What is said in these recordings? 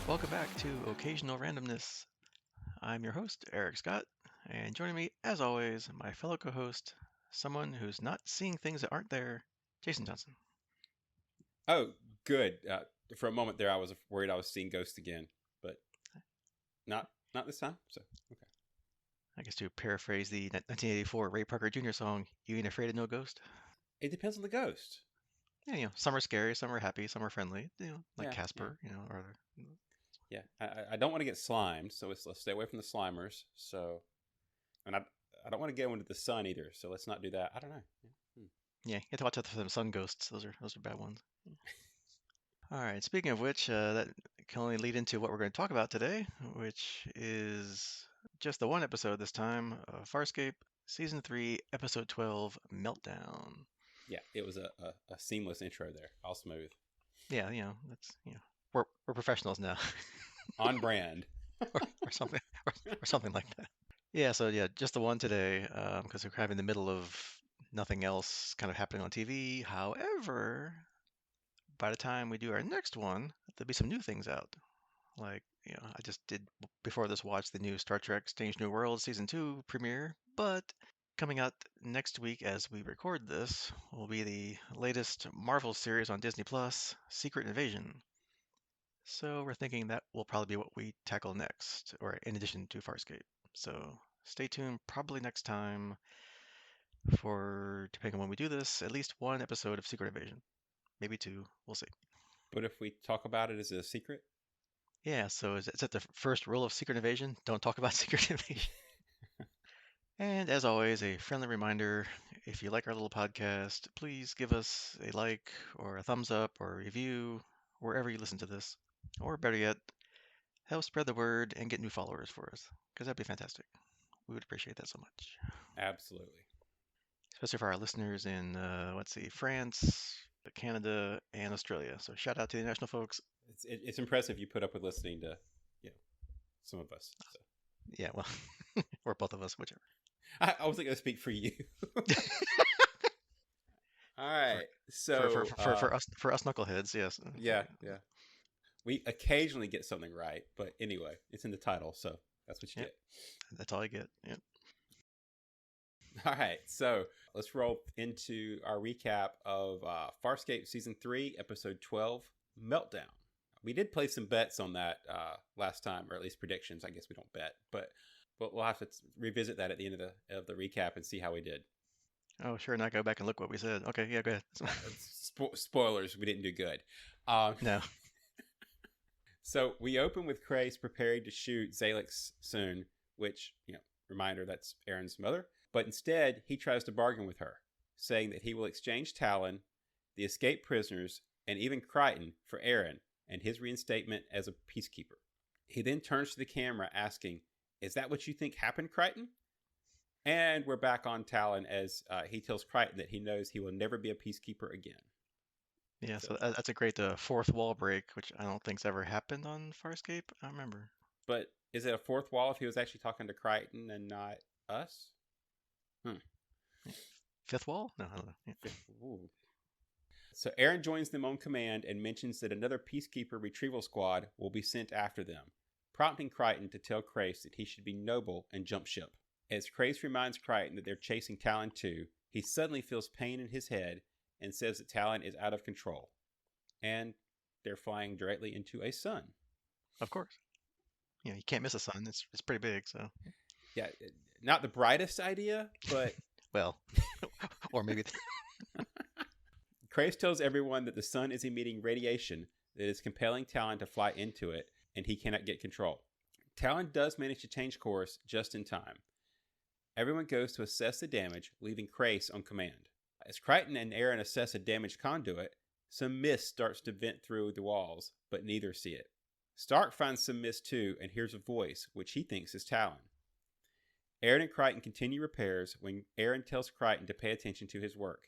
Welcome back to Occasional Randomness. I'm your host, Eric Scott, and joining me, as always, my fellow co host, someone who's not seeing things that aren't there, Jason Johnson. Oh, good. For a moment there, I was worried I was seeing ghosts again, but not this time. So okay. I guess to paraphrase the 1984 Ray Parker Jr. song, "You ain't afraid of no ghost." It depends on the ghost. Yeah, some are scary, some are happy, some are friendly. Like Yeah, yeah, Casper. Or yeah. I don't want to get slimed, so let's stay away from the slimers. So, and I don't want to go into the sun either. So let's not do that. I don't know. Yeah. yeah, you have to watch out for them sun ghosts. Those are bad ones. All right. Speaking of which, that can only lead into what we're going to talk about today, which is just the one episode this time, Farscape Season 3, Episode 12, Meltdown. Yeah, it was a seamless intro there, all smooth, Yeah, that's we're professionals now, on brand. or something, or something like that. Yeah. So yeah, just the one today, because we're kind of in the middle of nothing else kind of happening on TV. However, by the time we do our next one, there'll be some new things out. Like, I just did before this watch the new Star Trek Strange New Worlds Season 2 premiere, but coming out next week as we record this will be the latest Marvel series on Disney Plus, Secret Invasion. So we're thinking that will probably be what we tackle next, or in addition to Farscape. So stay tuned probably next time for, depending on when we do this, at least one episode of Secret Invasion. Maybe two, we'll see. But if we talk about it as a secret, Yeah, so is that the first rule of Secret Invasion? Don't talk about Secret Invasion. And as always, a friendly reminder, if you like our little podcast, please give us a like or a thumbs up or a review wherever you listen to this. Or better yet, help spread the word and get new followers for us, because that'd be fantastic. We would appreciate that so much. absolutely. Especially for our listeners in, let's see, France, Canada, and Australia. So shout out to the international folks. It's impressive you put up with listening to, you know, some of us. So. Yeah, well, or both of us, whichever. I wasn't going to speak for you. All For right. for for So, for, for us for us knuckleheads, yes. yeah, yeah. We occasionally get something right, but anyway, it's in the title, so that's what you Yep, get. that's all I get. Yep. All right. So let's roll into our recap of Farscape Season 3, Episode 12, Meltdown. We did play some bets on that last time, or at least predictions. I guess we don't bet, but we'll have to revisit that at the end of the recap and see how we did. Oh, sure. Now go back and look what we said. Okay, yeah, go ahead. Spoilers, we didn't do good. Um, No. so we open with Crace preparing to shoot Zalix soon, which, reminder, that's Aaron's mother. But instead, he tries to bargain with her, saying that he will exchange Talyn, the escaped prisoners, and even Crichton for Aaron and his reinstatement as a peacekeeper. He then turns to the camera asking, "Is that what you think happened, Crichton?" And we're back on Talyn as he tells Crichton that he knows he will never be a peacekeeper again. Yeah, So, so that's a great fourth wall break, which I don't think's ever happened on Farscape. I don't remember. but is it a fourth wall if he was actually talking to Crichton and not us? Fifth wall? No, I don't know. Yeah. Ooh. So Aaron joins them on command and mentions that another peacekeeper retrieval squad will be sent after them, prompting Crichton to tell Crace that he should be noble and jump ship. As Crace reminds Crichton that they're chasing Talyn too, he suddenly feels pain in his head and says that Talyn is out of control. And they're flying directly into a sun. Of course. You can't miss a sun. It's pretty big, so. Yeah, not the brightest idea, but Well, or maybe. Crace tells everyone that the sun is emitting radiation that is compelling Talyn to fly into it, and he cannot get control. Talyn does manage to change course just in time. Everyone goes to assess the damage, leaving Crace on command. As Crichton and Aaron assess a damaged conduit, some mist starts to vent through the walls, but neither see it. Stark finds some mist too and hears a voice, which he thinks is Talyn. Aaron and Crichton continue repairs when Aaron tells Crichton to pay attention to his work.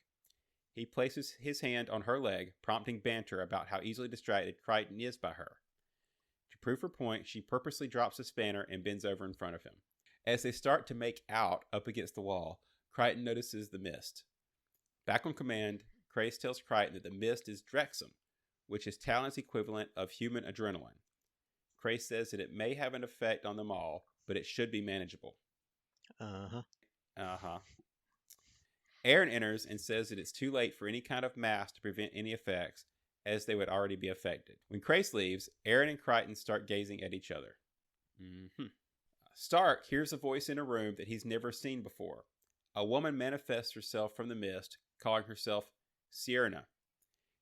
He places his hand on her leg, prompting banter about how easily distracted Crichton is by her. To prove her point, she purposely drops the spanner and bends over in front of him. As they start to make out up against the wall, Crichton notices the mist. Back on command, Crace tells Crichton that the mist is Drexum, which is Talyn's equivalent of human adrenaline. Cray says that it may have an effect on them all, but it should be manageable. Uh-huh. Uh-huh. Aaron enters and says that it's too late for any kind of mask to prevent any effects, as they would already be affected. When Crace leaves, Aaron and Crichton start gazing at each other. Stark hears a voice in a room that he's never seen before. A woman manifests herself from the mist, calling herself Sierra.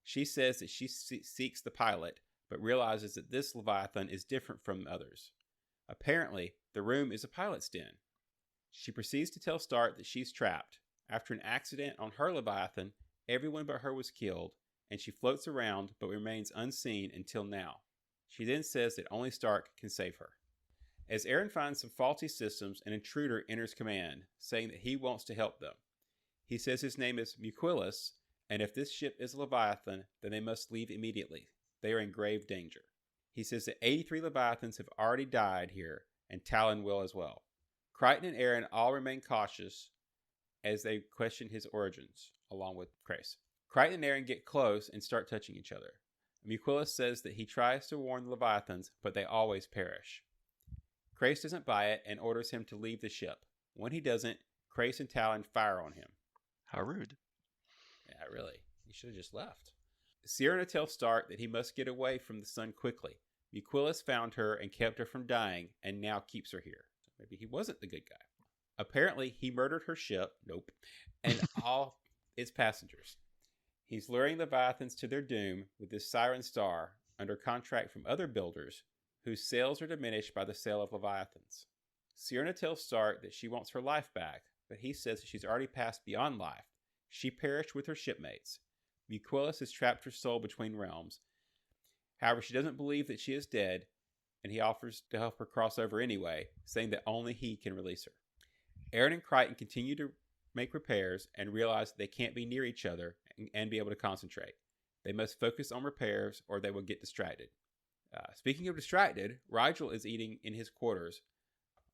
She says that she seeks the pilot, but realizes that this Leviathan is different from others. Apparently, the room is a pilot's den. She proceeds to tell Stark that she's trapped. After an accident on her Leviathan, everyone but her was killed, and she floats around but remains unseen until now. She then says that only Stark can save her. As Aaron finds some faulty systems, an intruder enters command, saying that he wants to help them. He says his name is Muquilus, and if this ship is a Leviathan, then they must leave immediately. They are in grave danger. He says that 83 Leviathans have already died here, and Talyn will as well. Crichton and Aaron all remain cautious as they question his origins, along with Crace. Crichton and Aaron get close and start touching each other. Muquilus says that he tries to warn the Leviathans, but they always perish. Crace doesn't buy it and orders him to leave the ship. When he doesn't, Crace and Talyn fire on him. How rude. Yeah, really. He should have just left. Sierra tells Stark that he must get away from the sun quickly. Muquilus found her and kept her from dying, and now keeps her here. So maybe he wasn't the good guy. Apparently, he murdered her ship, and all its passengers. He's luring the Leviathans to their doom with this Siren Star, under contract from other builders, whose sales are diminished by the sale of Leviathans. Sierra tells Stark that she wants her life back, but he says that she's already passed beyond life. She perished with her shipmates. Muquilus has trapped her soul between realms. However, she doesn't believe that she is dead, and he offers to help her cross over anyway, saying that only he can release her. Aaron and Crichton continue to make repairs and realize that they can't be near each other and be able to concentrate. They must focus on repairs or they will get distracted. Speaking of distracted, Rigel is eating in his quarters.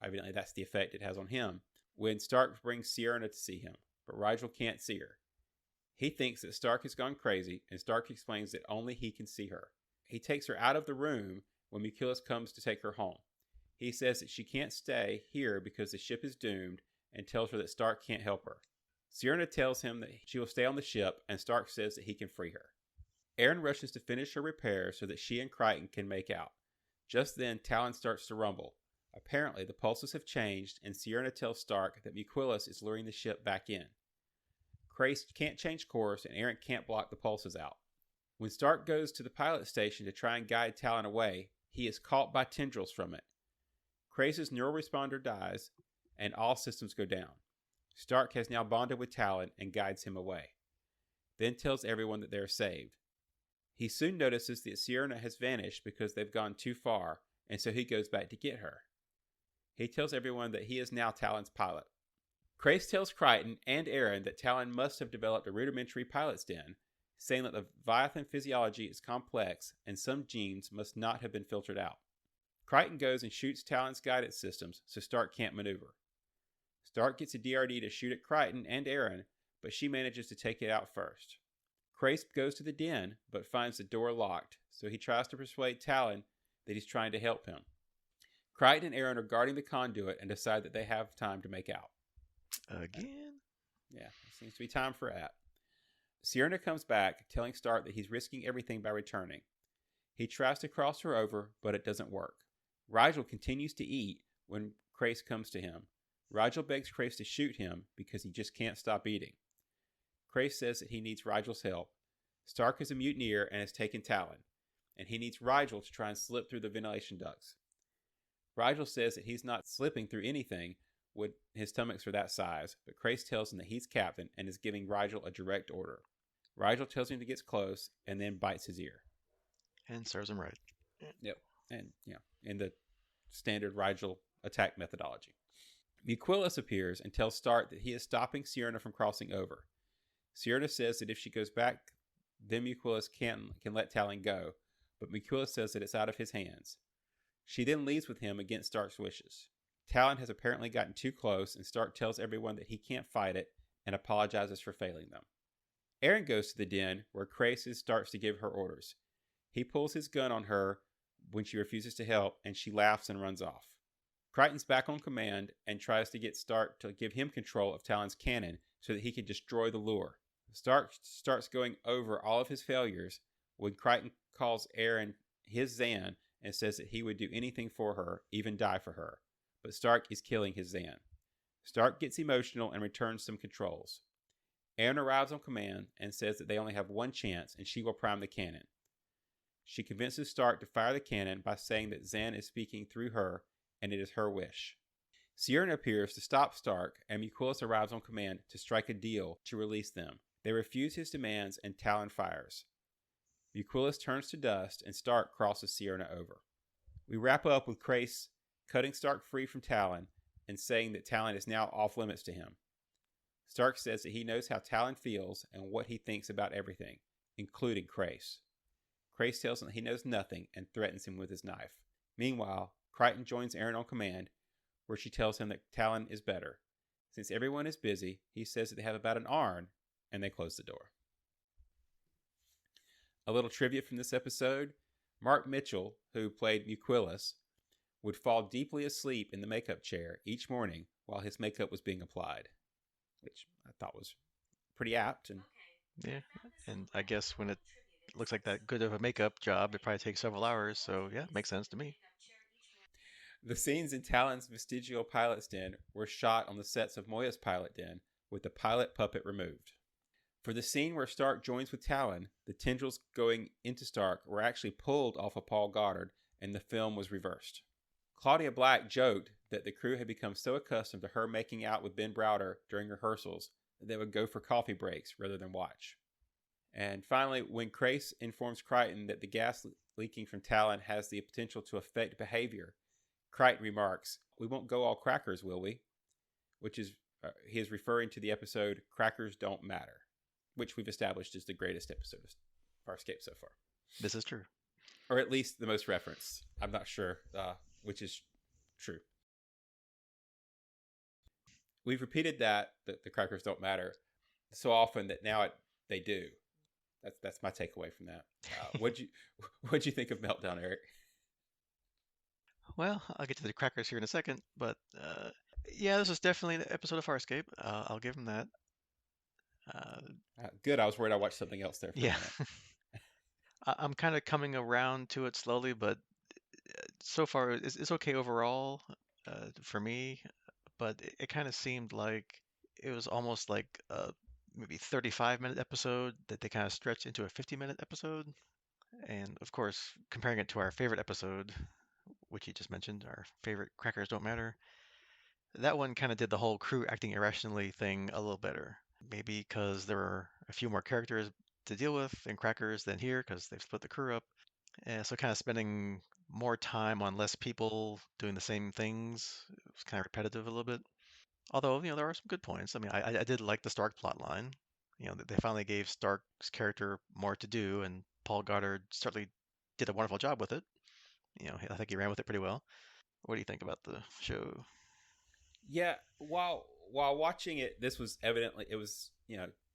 Evidently, that's the effect it has on him. When Stark brings Sierra to see him, but Rigel can't see her. He thinks that Stark has gone crazy, and Stark explains that only he can see her. He takes her out of the room when Muquilus comes to take her home. He says that she can't stay here because the ship is doomed, and tells her that Stark can't help her. Sierra tells him that she will stay on the ship, and Stark says that he can free her. Aaron rushes to finish her repairs so that she and Crichton can make out. Just then, Talyn starts to rumble. Apparently, the pulses have changed, and Sierra tells Stark that Muquilus is luring the ship back in. Crace can't change course, and Aaron can't block the pulses out. When Stark goes to the pilot station to try and guide Talyn away, he is caught by tendrils from it. Crace's neural responder dies, and all systems go down. Stark has now bonded with Talyn and guides him away, then tells everyone that they are saved. He soon notices that Sierra has vanished because they've gone too far, and so he goes back to get her. He tells everyone that he is now Talyn's pilot. Crace tells Crichton and Aaron that Talyn must have developed a rudimentary pilot's den, saying that the Leviathan physiology is complex and some genes must not have been filtered out. Crichton goes and shoots Talyn's guidance systems so Stark can't maneuver. Stark gets a DRD to shoot at Crichton and Aaron, but she manages to take it out first. Crace goes to the den, but finds the door locked, so he tries to persuade Talyn that he's trying to help him. Crichton and Aaron are guarding the conduit and decide that they have time to make out. Again? Yeah, it seems to be time for that. Sierra comes back, telling Stark that he's risking everything by returning. He tries to cross her over, but it doesn't work. Rigel continues to eat when Crace comes to him. Rigel begs Crace to shoot him because he just can't stop eating. Crace says that he needs Rigel's help. Stark is a mutineer and has taken Talyn, and he needs Rigel to try and slip through the ventilation ducts. Rigel says that he's not slipping through anything when his stomachs are that size, but Crace tells him that he's captain and is giving Rigel a direct order. Rigel tells him to get close and then bites his ear. And serves him right. Yep. And, in the standard Rigel attack methodology. Muquilus appears and tells Stark that he is stopping Sierra from crossing over. Sierra says that if she goes back, then Muquilus can let Talyn go, but Muquilus says that it's out of his hands. She then leaves with him against Stark's wishes. Talyn has apparently gotten too close, and Stark tells everyone that he can't fight it and apologizes for failing them. Aaron goes to the den where Crace starts to give her orders. He pulls his gun on her when she refuses to help, and she laughs and runs off. Crichton's back on command and tries to get Stark to give him control of Talon's cannon so that he can destroy the lure. Stark starts going over all of his failures when Crichton calls Aaron his Zan and says that he would do anything for her, even die for her. But Stark is killing his Zan. Stark gets emotional and returns some controls. Aaron arrives on command and says that they only have one chance and she will prime the cannon. She convinces Stark to fire the cannon by saying that Zan is speaking through her and it is her wish. Ciaran appears to stop Stark, and Mukulis arrives on command to strike a deal to release them. They refuse his demands, and Talyn fires. Mukulis turns to dust, and Stark crosses Ciaran over. We wrap up with Crais cutting Stark free from Talyn and saying that Talyn is now off limits to him. Stark says that he knows how Talyn feels and what he thinks about everything, including Crais. Crais tells him that he knows nothing and threatens him with his knife. Meanwhile, Crichton joins Aaron on command, where she tells him that Talyn is better. Since everyone is busy, he says that they have about an hour, and they close the door. A little trivia from this episode: Mark Mitchell, who played Mukulis, would fall deeply asleep in the makeup chair each morning while his makeup was being applied, which I thought was pretty apt. And Yeah, and I guess when it looks like that good of a makeup job, it probably takes several hours. So yeah, makes sense to me. the scenes in Talon's vestigial pilot's den were shot on the sets of Moya's pilot den, with the pilot puppet removed. For the scene where Stark joins with Talyn, the tendrils going into Stark were actually pulled off of Paul Goddard, and the film was reversed. Claudia Black joked that the crew had become so accustomed to her making out with Ben Browder during rehearsals that they would go for coffee breaks rather than watch. And finally, when Crais informs Crichton that the gas leaking from Talyn has the potential to affect behavior, Crichton remarks, "We won't go all crackers, will we?" Which is, he is referring to the episode Crackers Don't Matter, which we've established is the greatest episode of Farscape so far. This is true. Or at least the most referenced. I'm not sure which is true. We've repeated that the crackers don't matter so often that now they do. That's my takeaway from that. What'd you think of Meltdown, Eric? Well, I'll get to the crackers here in a second, but yeah, this is definitely an episode of Farscape. I'll give him that. Uh, Good. I was worried I watched something else there for a yeah, minute. I'm kind of coming around to it slowly, but so far it's okay overall for me. But it kind of seemed like it was almost like a maybe 35-minute episode that they kind of stretched into a 50-minute episode. And of course, comparing it to our favorite episode, which you just mentioned, our favorite Crackers Don't Matter, that one kind of did the whole crew acting irrationally thing a little better. Maybe because there were a few more characters to deal with in Crackers than here because they've split the crew up. And so kind of spending more time on less people doing the same things. It was kind of repetitive a little bit. Although, there are some good points. I mean, I did like the Stark plot line. They finally gave Stark's character more to do, and Paul Goddard certainly did a wonderful job with it. I think he ran with it pretty well. What do you think about the show? Yeah, while watching it, this was evidently it was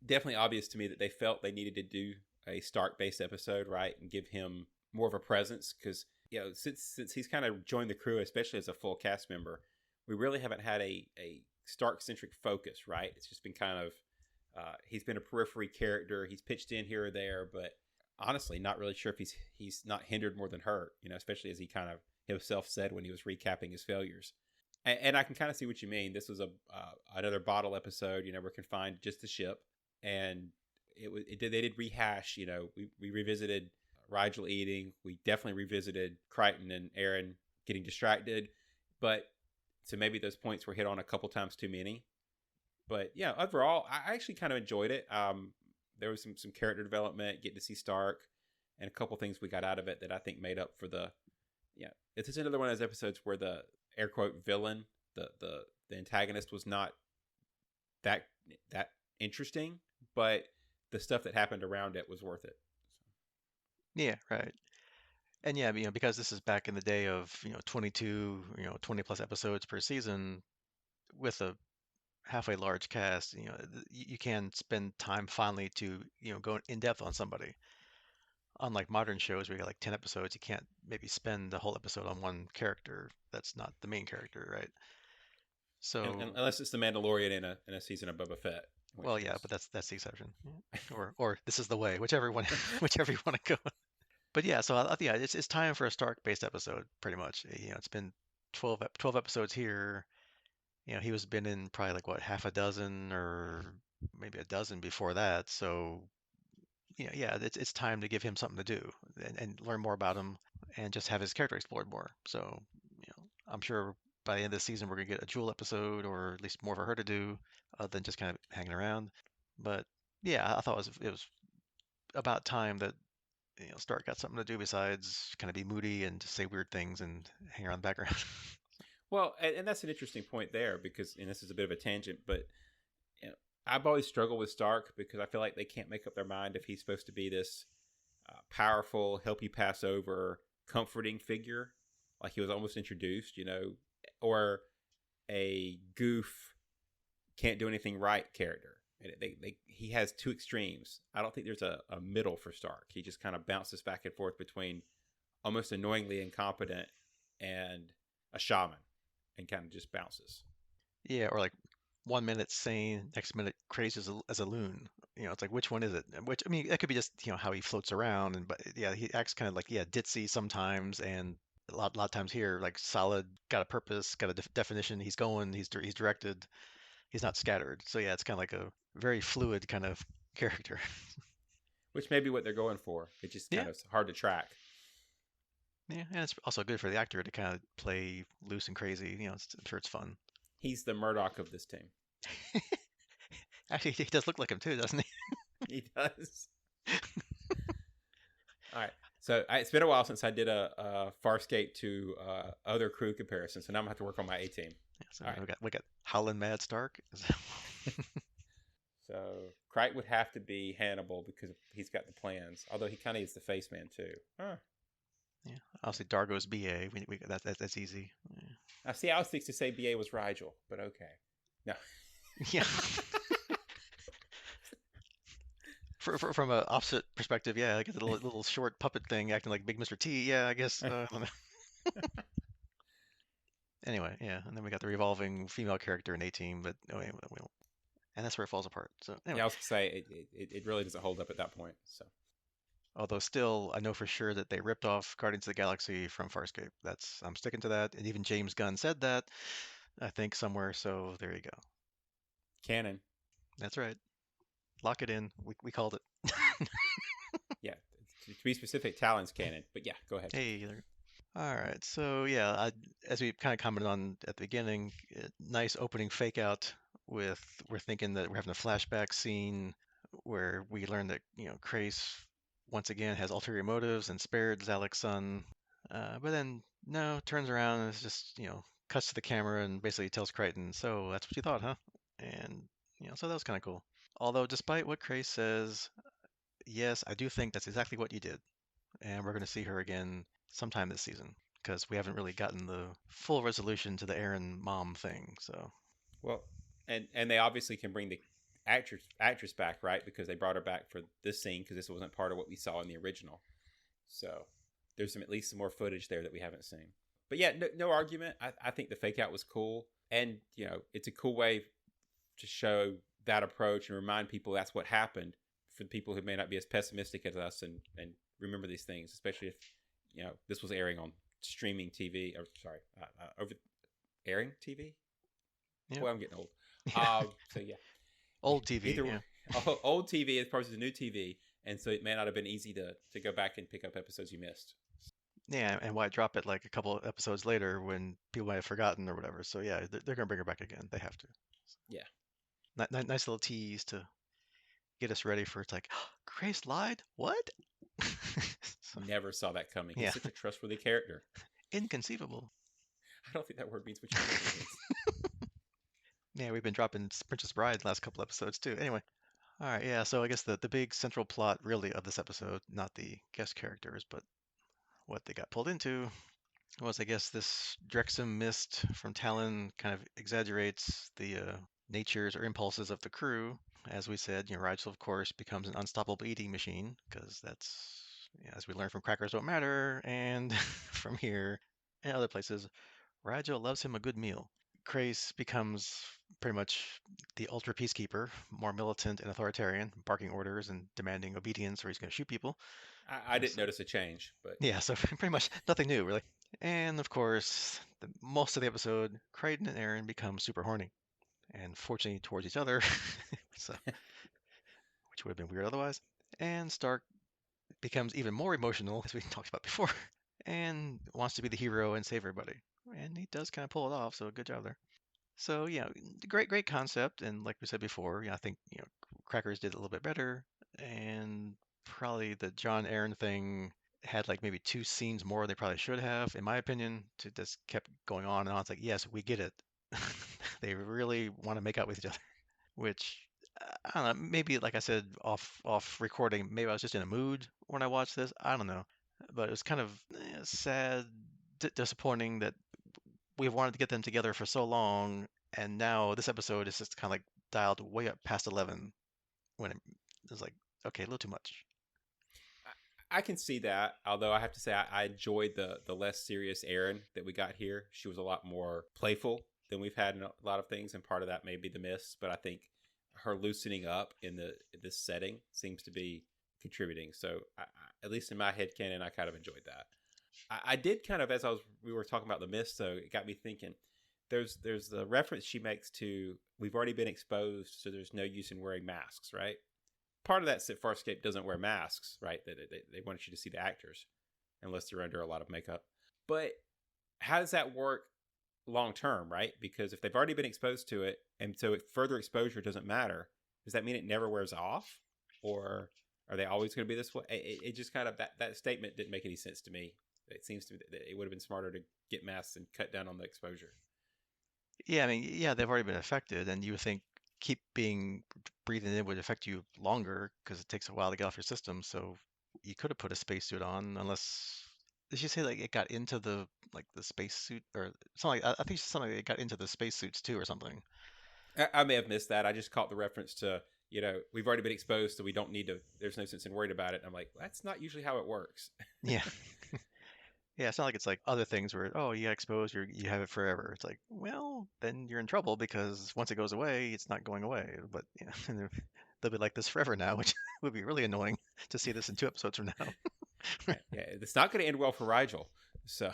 definitely obvious to me that they felt they needed to do a Stark based episode, right, and give him more of a presence because since he's kind of joined the crew, especially as a full cast member, we really haven't had a Stark centric focus, right? It's just been kind of he's been a periphery character. He's pitched in here or there, but honestly, not really sure if he's not hindered more than hurt. Especially as he kind of himself said when he was recapping his failures. And I can kind of see what you mean. This was another bottle episode. We're confined to just the ship, and they did rehash. We revisited Rigel eating. We definitely revisited Crichton and Aaron getting distracted, but so maybe those points were hit on a couple times too many. But yeah, overall, I actually kind of enjoyed it. There was some character development, getting to see Stark, and a couple things we got out of it that I think made up for the. Yeah, it's another one of those episodes where the air quote villain, the antagonist was not that interesting, but the stuff that happened around it was worth it. Yeah, right. And yeah, because this is back in the day of, 22, 20 plus episodes per season with a halfway large cast, you can spend time finally to, go in depth on somebody. unlike modern shows where you got like 10 episodes, you can't maybe spend the whole episode on one character that's not the main character, right? So, Unless it's the Mandalorian in a season of Boba Fett, which well, yeah, is but that's the exception. Yeah. Or this is the way, whichever one, whichever you want to go. But yeah, so yeah, it's time for a Stark-based episode, pretty much. It's been 12 episodes here. He was been in probably like what half a dozen or maybe a dozen before that. So yeah, it's time to give him something to do and learn more about him and just have his character explored more. So I'm sure by the end of the season we're gonna get a Jewel episode or at least more for her to do, than just kind of hanging around. But yeah, I thought it was about time that Stark got something to do besides kind of be moody and just say weird things and hang around the background. well, and that's an interesting point there because, and this is a bit of a tangent, but you know, I've always struggled with Stark because I feel like they can't make up their mind if he's supposed to be this powerful, help you pass over, comforting figure, like he was almost introduced, or a goof, can't do anything right character. He has two extremes. I don't think there's a middle for Stark. He just kind of bounces back and forth between almost annoyingly incompetent and a shaman and kind of just bounces. Yeah, or like 1 minute sane, next minute crazy as a loon. It's like which one is it? Which I mean, that could be just how he floats around, and but yeah, he acts kind of like yeah ditzy sometimes, and a lot of times here like solid, got a purpose, got a definition. He's going, he's directed, he's not scattered. So yeah, it's kind of like a very fluid kind of character. Which may be what they're going for. It's just Yeah, kind of hard to track. yeah, and it's also good for the actor to kind of play loose and crazy. I'm sure it's fun. He's the Murdoch of this team. Actually, he does look like him too, doesn't he? He does. All right. So it's been a while since I did a Farscape to other crew comparison. So now I'm gonna have to work on my A team. Yeah, so All right. we got Howlin' Mad Stark. So Crichton would have to be Hannibal because he's got the plans. Although he kind of is the face man too. Huh. Yeah, obviously Dargo's BA. That's easy. I see. I was fixed to say BA was Rigel, but okay. No. Yeah. From a opposite perspective, yeah, I get the little short puppet thing acting like Big Mr. T. Yeah, I guess. I don't know. Anyway, yeah, and then we got the revolving female character in A Team, but no, anyway, and that's where it falls apart. So anyway, Yeah, I was gonna say it really doesn't hold up at that point. So although still, I know for sure that they ripped off Guardians of the Galaxy from Farscape. I'm sticking to that, and even James Gunn said that, I think somewhere. So there you go. canon. That's right. Lock it in. We called it. Yeah. To be specific, Talon's canon. But yeah, go ahead. Hey there. All right. So yeah, as we kind of commented on at the beginning, nice opening fake out with we're thinking that we're having a flashback scene where we learn that Crace once again has ulterior motives and spared Zalek's son, but then no, turns around and it's just cuts to the camera and basically tells Crichton, "So that's what you thought, huh?" And so that was kind of cool. Although despite what Crace says, yes, I do think that's exactly what you did, and we're going to see her again sometime this season because we haven't really gotten the full resolution to the Aaron mom thing. So Well, and they obviously can bring the actress back, right? Because they brought her back for this scene because this wasn't part of what we saw in the original. So there's at least some more footage there that we haven't seen. But yeah, no argument. I think the fake out was cool, and it's a cool way to show that approach and remind people that's what happened for the people who may not be as pessimistic as us and remember these things, especially if this was airing on streaming TV or sorry over airing TV. yeah, Boy, I'm getting old. So yeah, old TV, either yeah, old TV as opposed to new TV, and so it may not have been easy to go back and pick up episodes you missed. yeah, and why drop it like a couple of episodes later when people might have forgotten or whatever? So yeah, they're gonna bring her back again. They have to. Yeah, Nice little tease to get us ready for it's like Grace lied. What? So, never saw that coming. yeah, He's such a trustworthy character. inconceivable. I don't think that word means what you think it means. Yeah, we've been dropping Princess Bride the last couple episodes too. Anyway, all right, yeah. So I guess the big central plot really of this episode, not the guest characters, but what they got pulled into was I guess this Drexum mist from Talyn kind of exaggerates the natures or impulses of the crew. As we said, Rachel of course becomes an unstoppable eating machine because that's as we learn from Crackers Don't Matter and from here and other places, Rigel loves him a good meal. Crace becomes pretty much the ultra peacekeeper, more militant and authoritarian, barking orders and demanding obedience or he's going to shoot people. I didn't So, notice a change, but yeah, so pretty much nothing new, really. And of course, most of the episode, Crichton and Aaron become super horny, and fortunately towards each other, so which would have been weird otherwise. And Stark becomes even more emotional, as we talked about before, and wants to be the hero and save everybody. And he does kind of pull it off, so good job there. So yeah, great concept, and like we said before, yeah, I think Crackers did it a little bit better, and probably the John Aaron thing had like maybe two scenes more they probably should have, in my opinion. To just kept going on and on. It's like, yes, we get it. They really want to make out with each other, which I don't know. Maybe like I said off recording, maybe I was just in a mood when I watched this. I don't know, but it was kind of sad, disappointing that we've wanted to get them together for so long, and now this episode is just kind of like dialed way up past 11 when it was like, okay, a little too much. I can see that. Although I have to say, I enjoyed the less serious Erin that we got here. She was a lot more playful than we've had in a lot of things, and part of that may be the miss. But I think her loosening up in this setting seems to be contributing. So at least in my head canon, I kind of enjoyed that. I did kind of, as we were talking about the mist, though, it got me thinking. There's the reference she makes to we've already been exposed, so there's no use in wearing masks, right? Part of that's that Farscape doesn't wear masks, right? They wanted you to see the actors unless they're under a lot of makeup. But how does that work long term, right? Because if they've already been exposed to it, and so further exposure doesn't matter, does that mean it never wears off, or are they always going to be this way? It just kind of that statement didn't make any sense to me. It seems to me that it would have been smarter to get masks and cut down on the exposure. Yeah, I mean, yeah, they've already been affected, and you would think keep being breathing in would affect you longer because it takes a while to get off your system. So you could have put a spacesuit on, unless did she say like it got into the spacesuit or something? I think something like it got into the spacesuits too or something. I may have missed that. I just caught the reference to we've already been exposed, so we don't need to. There's no sense in worrying about it. And I'm like, that's not usually how it works. Yeah. Yeah, it's not like it's like other things where, oh, you got exposed, you have it forever. It's like, well, then you're in trouble because once it goes away, it's not going away. But yeah, and they'll be like this forever now, which would be really annoying to see this in 2 episodes from now. Yeah, it's not going to end well for Rigel. So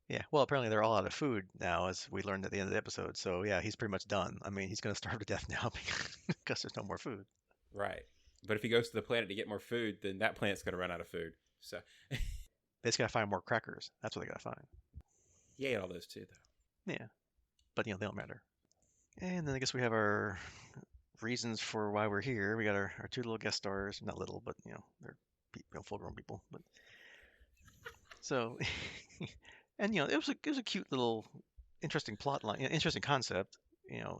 Yeah, well, apparently they're all out of food now, as we learned at the end of the episode. So yeah, he's pretty much done. I mean, he's going to starve to death now because there's no more food. right, but if he goes to the planet to get more food, then that planet's going to run out of food. So They just got to find more crackers. That's what they got to find. he ate all those too, though. Yeah, but they don't matter. And then I guess we have our reasons for why we're here. We got our two little guest stars, not little, but they're full-grown people. But so, and it was a cute little interesting plot line, interesting concept.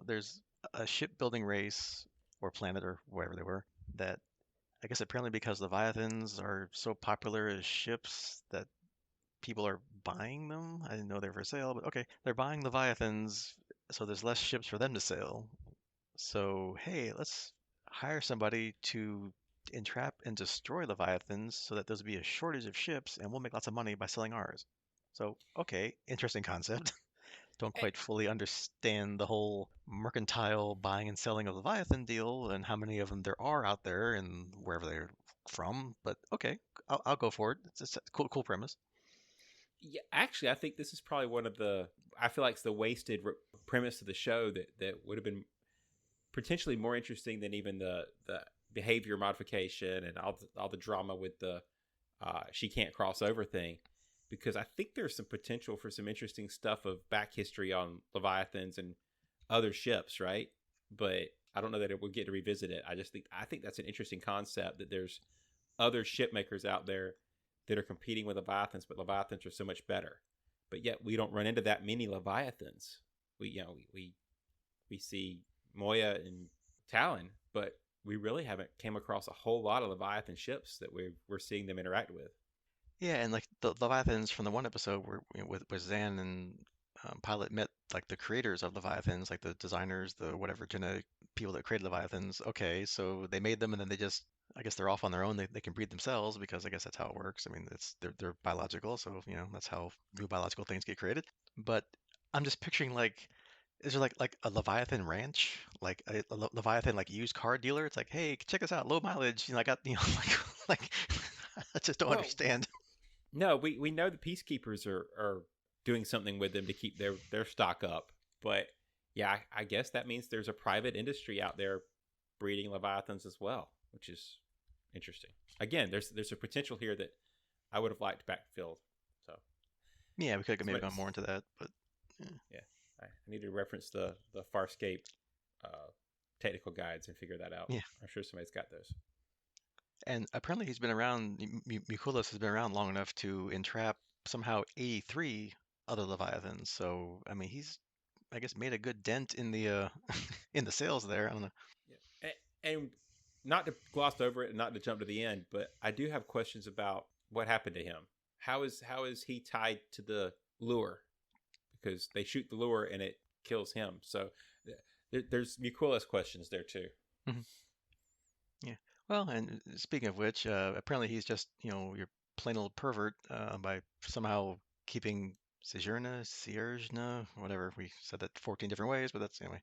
There's a shipbuilding race or planet or wherever they were that I guess apparently because Leviathans are so popular as ships that people are buying them. I didn't know they were for sale, but okay, they're buying Leviathans, so there's less ships for them to sail. So, hey, let's hire somebody to entrap and destroy Leviathans so that there's be a shortage of ships and we'll make lots of money by selling ours. So, okay, interesting concept. Don't Eh, quite fully understand the whole mercantile buying and selling of Leviathan deal and how many of them there are out there and wherever they're from, but okay, I'll go for it. It's a cool premise. Yeah, actually, I think this is probably one of the. I feel like it's the wasted premise of the show that would have been potentially more interesting than even the behavior modification and all the drama with the she can't cross over thing, because I think there's some potential for some interesting stuff of back history on Leviathans and other ships, right? But I don't know that it will get to revisit it. I think that's an interesting concept that there's other ship makers out there that are competing with Leviathans, but Leviathans are so much better. But yet we don't run into that many Leviathans. We see Moya and Talyn, but we really haven't came across a whole lot of Leviathan ships that we're seeing them interact with. Yeah, and like the Leviathans from the one episode where with Zan and Pilot met like the creators of Leviathans, like the designers, the whatever genetic people that created Leviathans. Okay, so they made them and then they just I guess they're off on their own. They can breed themselves because I guess that's how it works. I mean, they're biological, so that's how new biological things get created. But I'm just picturing like, is there like a Leviathan ranch, like a Leviathan like used car dealer? It's like, hey, check this out, low mileage. I got like I just don't Well, understand. no, we know the peacekeepers are doing something with them to keep their stock up. But yeah, I guess that means there's a private industry out there breeding leviathans as well, which is interesting. Again, there's a potential here that I would have liked backfilled. So Yeah, we could have maybe somebody, gone more into that, but yeah. yeah, I need to reference the Farscape technical guides and figure that out. Yeah. I'm sure somebody's got those. And apparently he's been around. Mukulas has been around long enough to entrap somehow 83 other Leviathans. So I mean, he's I guess made a good dent in the in the sales there. I don't know. Yeah. And not to gloss over it and not to jump to the end, but I do have questions about what happened to him. How is he tied to the lure? Because they shoot the lure and it kills him. So there's Mukulas questions there too. Mhm. Yeah. Well, and speaking of which, apparently he's just your plain old pervert by somehow keeping Sierjna, whatever we said that 14 different ways, but that's anyway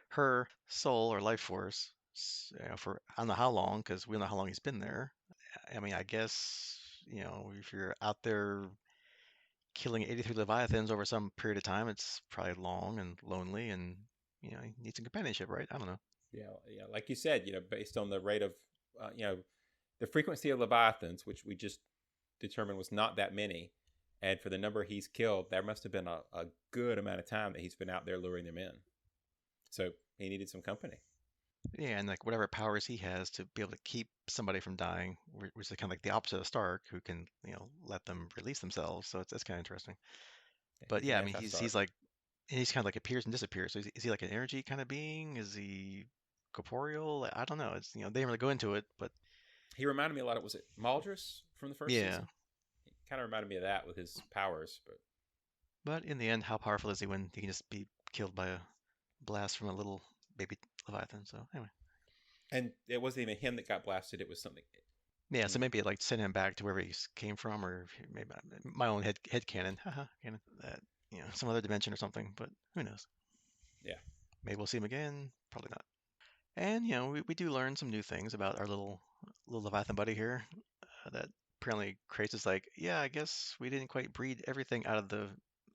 her soul or life force for I don't know how long because we don't know how long he's been there. I mean, I guess if you're out there killing 83 leviathans over some period of time, it's probably long and lonely, and you need some companionship, right? I don't know. Yeah, yeah. Like you said, based on the rate of, the frequency of leviathans, which we just determined was not that many, and for the number he's killed, there must have been a good amount of time that he's been out there luring them in. So he needed some company. Yeah, and like whatever powers he has to be able to keep somebody from dying, which is kind of like the opposite of Stark, who can let them release themselves. So it's kind of interesting. Yeah, But he's an yeah, I mean he's anti-Stark. like he's kind of like appears and disappears. So is he like an energy kind of being? Is he corporeal? I don't know. It's they didn't really go into it, but He reminded me a lot of, was it Maldrus from the first yeah. season? He kind of reminded me of that with his powers, but But in the end, how powerful is he when he can just be killed by a blast from a little baby Leviathan? So anyway, and it wasn't even him that got blasted. It was something. yeah. So Hmm. maybe it like sent him back to wherever came from, or maybe my own head canon, haha, canon that some other dimension or something. But who knows? Yeah. Maybe we'll see him again. Probably not. And we do learn some new things about our little Leviathan buddy here. That apparently Kratos is like, yeah, I guess we didn't quite breed everything out of the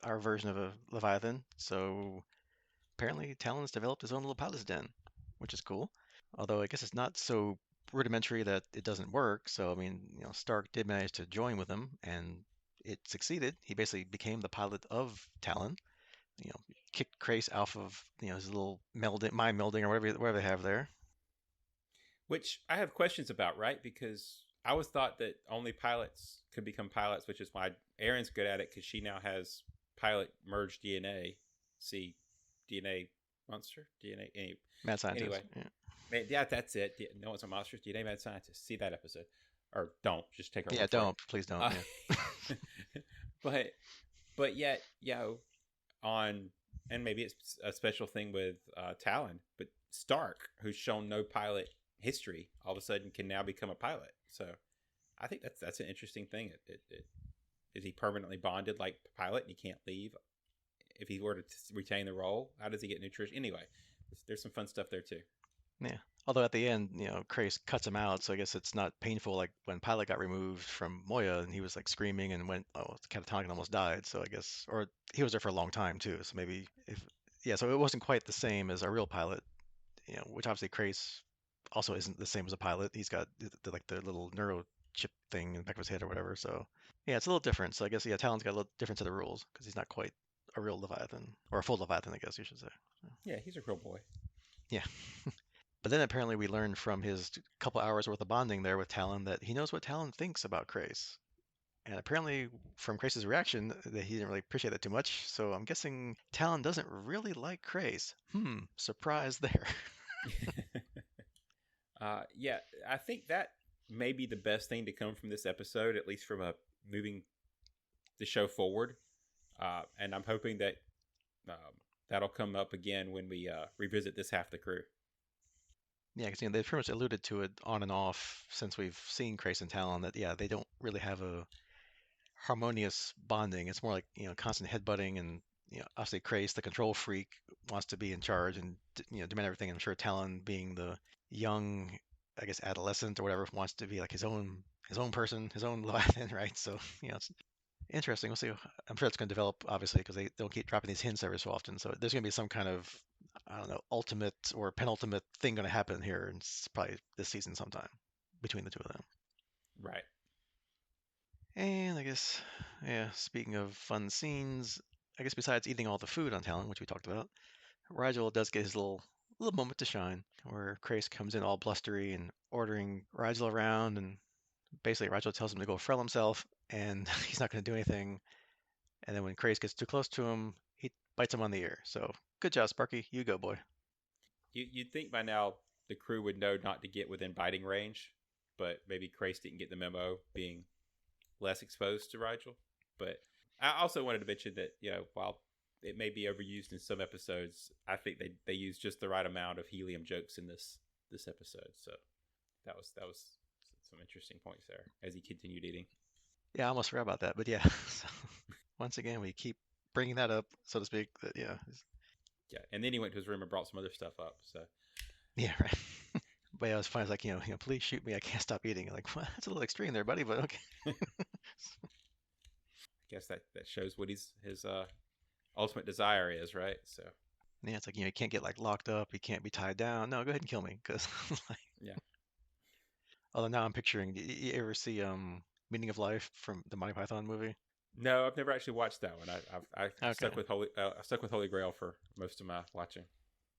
our version of a Leviathan. So apparently Talon's developed his own little pilot's den, which is cool. Although I guess it's not so rudimentary that it doesn't work. So I mean, Stark did manage to join with him, and it succeeded. He basically became the pilot of Talon. Kicked Krace off of his little melding, mind melding, or whatever they have there. Which I have questions about, right? Because I always thought that only pilots could become pilots, which is why Erin's good at it because she now has pilot merged DNA. See, DNA monster? DNA. Mad Anyway, scientist. Yeah. yeah, that's it. No, it's a monster. DNA mad scientist. See that episode. Or don't. Just take our Yeah. word for it. Don't please don't. Uh, Yeah. but, but yet, on, and maybe it's a special thing with Talon, but Stark, who's shown no pilot history, all of a sudden can now become a pilot. So I think that's an interesting thing. Is he permanently bonded like pilot and he can't leave? If he were to retain the role, how does he get nutrition? Anyway, there's some fun stuff there too. Yeah. Although at the end, Krace cuts him out, so I guess it's not painful like when Pilot got removed from Moya and he was like screaming and went, oh, it's catatonic and almost died. So I guess, or he was there for a long time too. So maybe if, yeah, so it wasn't quite the same as a real pilot, which obviously Krace also isn't the same as a pilot. He's got like the little neuro chip thing in the back of his head or whatever. So yeah, it's a little different. So I guess, yeah, Talon's got a little different set of rules because he's not quite a real Leviathan or a full Leviathan, I guess you should say. So, Yeah, he's a real boy. yeah. But then apparently we learned from his couple hours worth of bonding there with Talon that he knows what Talon thinks about Krace. And apparently from Krace's reaction that he didn't really appreciate that too much. So I'm guessing Talon doesn't really like Krace. Surprise there. Yeah, I think that may be the best thing to come from this episode, at least from a moving the show forward. And I'm hoping that um, that'll come up again when we revisit this half the crew. Yeah, because they've pretty much alluded to it on and off since we've seen Grace and Talon that yeah, they don't really have a harmonious bonding. It's more like, constant headbutting and obviously Crace, the control freak, wants to be in charge and demand everything. I'm sure Talon, being the young, I guess, adolescent or whatever, wants to be like his own person, his own Leviathan, right? So it's interesting. We'll see. I'm sure it's going to develop obviously because they don't keep dropping these hints every so often. So there's going to be some kind of, I don't know, ultimate or penultimate thing going to happen here, and it's probably this season sometime between the two of them. Right. And I guess, yeah, speaking of fun scenes, I guess besides eating all the food on Talon, which we talked about, Rigel does get his little moment to shine, where Krace comes in all blustery and ordering Rigel around, and basically Rigel tells him to go frill himself, and he's not going to do anything. And then when Krace gets too close to him, he bites him on the ear. So good job, Sparky. You go, boy. You'd think by now the crew would know not to get within biting range, but maybe Crace didn't get the memo, being less exposed to Rigel. But I also wanted to mention that while it may be overused in some episodes, I think they use just the right amount of helium jokes in this episode. So that was some interesting points there as he continued eating. Yeah, I almost forgot about that, but yeah. So, once again, we keep bringing that up, so to speak. That yeah, Yeah, and then he went to his room and brought some other stuff up. So yeah, right. But yeah, it was funny. It's like, please shoot me. I can't stop eating. Like, well, that's a little extreme there, buddy, but okay. I guess that shows what his ultimate desire is, right? So Yeah, it's like, you can't get like locked up. You can't be tied down. No, go ahead and kill me. Because, like, yeah. although now I'm picturing, you ever see Meaning of Life from the Monty Python movie? No, I've never actually watched that one. I Okay. stuck with Holy Grail for most of my watching.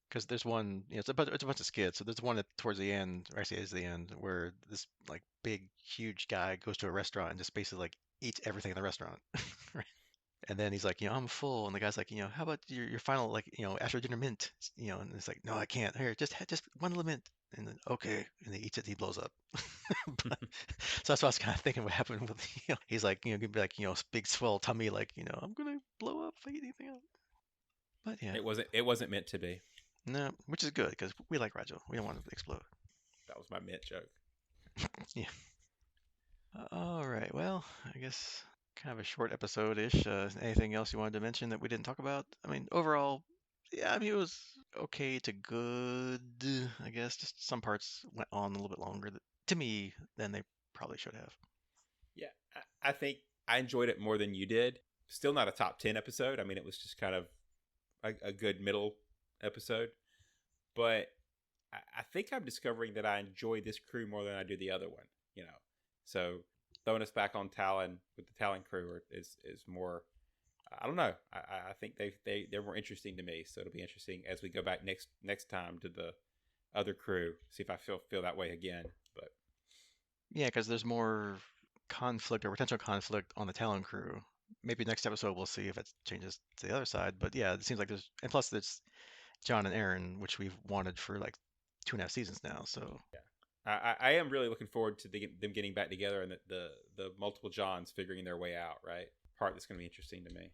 Because there's one, it's a bunch of skits. So there's one towards the end, or actually, it is the end, where this like big, huge guy goes to a restaurant and just basically like eats everything in the restaurant. And then he's like, I'm full. And the guy's like, how about your final, like, after dinner mint? And it's like, no, I can't. Here, just one little mint. And then, okay. And he eats it, he blows up. But, so that's what I was kind of thinking what happened with, he's like, gonna be like, big swell tummy, like, I'm gonna blow up if I eat anything else. But yeah, It wasn't meant to be. no, which is good because we like Rajal. We don't want him to explode. That was my mint joke. Yeah. All right. Well, I guess kind of a short episode-ish. Anything else you wanted to mention that we didn't talk about? I mean, overall, yeah, I mean, it was okay to good, I guess. Just some parts went on a little bit longer to me than they probably should have. Yeah, I think I enjoyed it more than you did. Still not a top 10 episode. I mean, it was just kind of a good middle episode. But I think I'm discovering that I enjoy this crew more than I do the other one. You know, so throwing us back on Talon with the Talon crew is more. I don't know. I think they're more interesting to me. So it'll be interesting as we go back next time to the other crew. See if I feel that way again. But Yeah, because there's more conflict or potential conflict on the Talon crew. Maybe next episode we'll see if it changes to the other side. But yeah, it seems like and plus there's John and Aaron, which we've wanted for like 2.5 seasons now. So yeah, I am really looking forward to them getting back together and the multiple Johns figuring their way out. Right, part that's going to be interesting to me.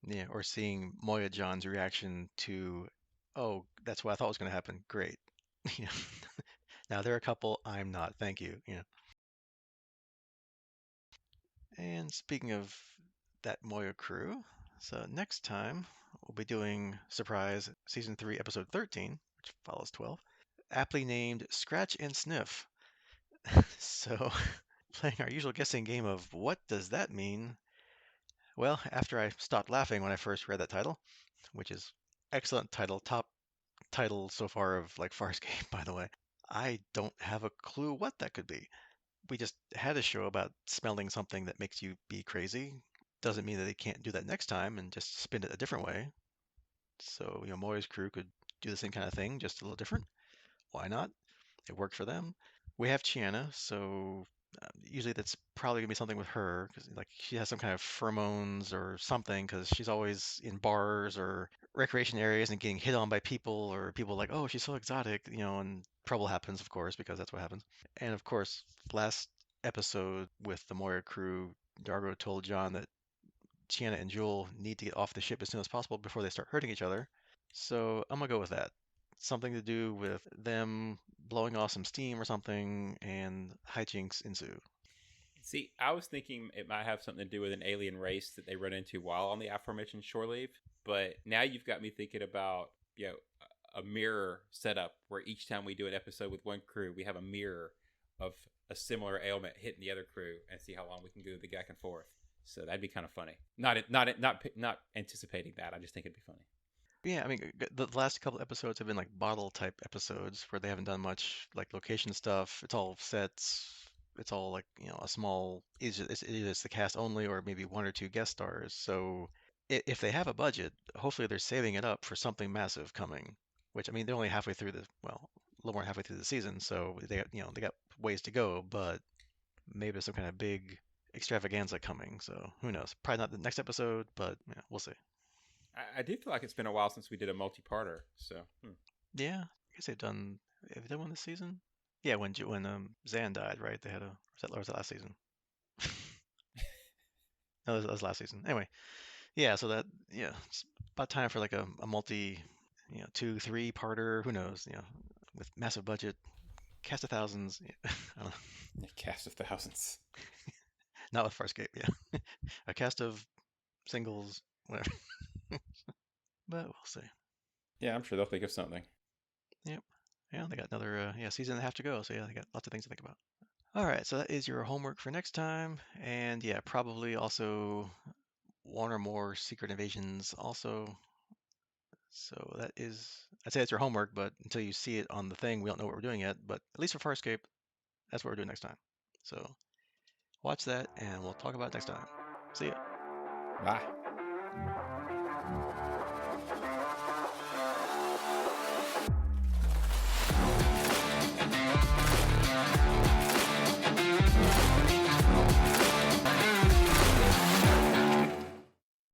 yeah, or seeing Moya John's reaction to, oh, that's what I thought was going to happen. Great. You know, now they're a couple. I'm not. Thank you. And speaking of that Moya crew, so next time we'll be doing surprise season 3, episode 13, which follows 12, aptly named Scratch and Sniff. So, playing our usual guessing game of what does that mean? Well, after I stopped laughing when I first read that title, which is excellent title, top title so far of like Farscape, by the way. I don't have a clue what that could be. We just had a show about smelling something that makes you be crazy. Doesn't mean that they can't do that next time and just spin it a different way. So, Moy's crew could do the same kind of thing, just a little different. Why not? It worked for them. We have Chiana, so usually that's probably gonna be something with her because like she has some kind of pheromones or something because she's always in bars or recreation areas and getting hit on by people or people like, oh, she's so exotic, and trouble happens, of course, because that's what happens. And of course, last episode with the Moira crew, Dargo told John that Chiana and Jewel need to get off the ship as soon as possible before they start hurting each other. So I'm gonna go with that. Something to do with them blowing off some steam or something, and hijinks ensue. See, I was thinking it might have something to do with an alien race that they run into while on the aforementioned shore leave. But now you've got me thinking about, a mirror setup where each time we do an episode with one crew, we have a mirror of a similar ailment hitting the other crew and see how long we can go the back and forth. So that'd be kind of funny. Not anticipating that. I just think it'd be funny. Yeah, I mean, the last couple episodes have been like bottle type episodes where they haven't done much like location stuff. It's all sets. It's all like, a small, either it's the cast only or maybe one or two guest stars. So if they have a budget, hopefully they're saving it up for something massive coming, which I mean, they're only halfway through well, a little more than halfway through the season, so they got ways to go, but maybe there's some kind of big extravaganza coming. So who knows? Probably not the next episode, but yeah, we'll see. I do feel like it's been a while since we did a multi-parter. So Yeah, I guess they've done. Have they done one this season? Yeah, when Zan died, right? They had a. Was that last season? No, that was last season. Anyway, yeah. So yeah, it's about time for like a multi, two, three parter. Who knows? With massive budget, cast of thousands. Yeah, I don't know. cast of thousands. Not with Farscape. Yeah, a cast of singles, whatever. But we'll see. Yeah, I'm sure they'll think of something. Yep. Yeah, they got another season and a half to go. So yeah, they got lots of things to think about. All right, so that is your homework for next time. And yeah, probably also one or more secret invasions also. So I'd say that's your homework, but until you see it on the thing, we don't know what we're doing yet. But at least for Farscape, that's what we're doing next time. So watch that, and we'll talk about it next time. See ya. Bye.